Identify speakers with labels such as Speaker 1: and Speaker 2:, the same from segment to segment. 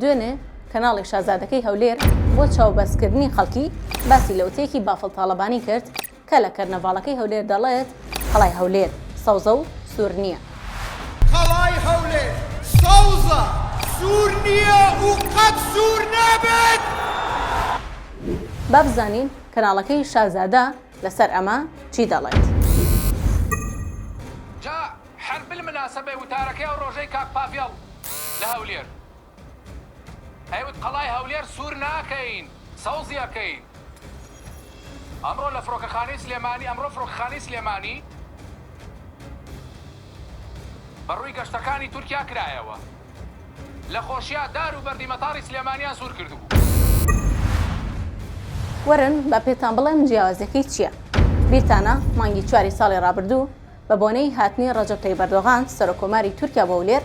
Speaker 1: دوێنێ کەناڵی شازادەکەی هەولێر بۆ چاوبەستکردنی خەڵکی باسی لەوتەیەکی بافڵ تاڵەبانی کرد کە لە کەرنەڤاڵەکەی هەولێر دەڵێت قەڵای هەولێر سەوزە و سوور نییە.
Speaker 2: قەڵای هەولێر سەوزە سوور نییە و قەت سوور نابێت.
Speaker 1: با بزانین کەناڵەکەی شازادە لەسەر ئەمە چی دەڵێت.
Speaker 3: جا حرب المناسبة وتاركي وروجي كاك بافيل لهولير ايوت قلاي هولير سور ناكين سوزيا كين امرو لفروك خاني سليماني امرو فروك خاني سليماني بروي قشتكاني تركيا كرايوا لخوشيا دار وبردي مطاري سليمانيان سور كردو
Speaker 1: وەرن بە پێتان بڵێم جیاوازەکەی چییە؟ بیرتانە مانگی 4 ساڵی ڕابردوو بە بۆنەی هاتنی ڕەجەب تەیب ئەردۆغان سەرۆکۆماری تورکیا بە هەولێر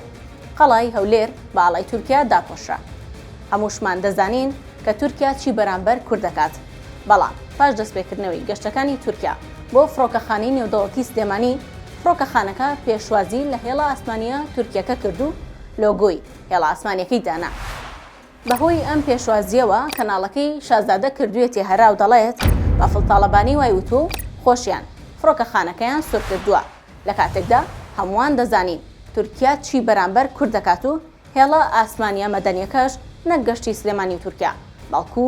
Speaker 1: قەڵای هەولێر بە ئاڵای تورکیا داپۆشرا. هەمووشمان دەزانین کە تورکیا چی بەرامبەر کورد دەکات. بەڵام پاش دەستپێکردنەوەی گەشتەکانی تورکیا بۆ فڕۆکەخانەی نێودەوڵەتی سلێمانی فڕۆکەخانەکە پێشوازی لە هێڵە ئاسمانیە تورکیەکە کرد و لۆگۆی هێڵە ئاسمانیەکەی دانا. بەهۆی ئەم پێشوازیەوە کەناڵەکەی شازادە کردوێتی هەرا و دەڵێت بافڵ تاڵەبانی وای وتو خۆشیان فڕۆکەخانەکەیان سوور کردووە. لە کاتێکدا هەمووان دەزانین تورکیا چی بەرامبەر کورد دەکات و هێڵە ئاسمانیە مەدەنیەکەش نەک گەشتی سلێمانی و تورکیا بەڵکو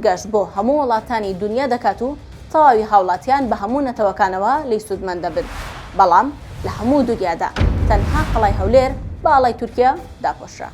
Speaker 1: گەشت بۆ هەموو وڵاتانی دنیا دەکات و تەواوی هاوڵاتیان بە هەموو نەتەوەکانەوە لی سوودمەند دەبن. بەڵام لە هەموو دنیادا تەنها قەڵای هەولێر بە ئاڵای تورکیا داپۆشرا.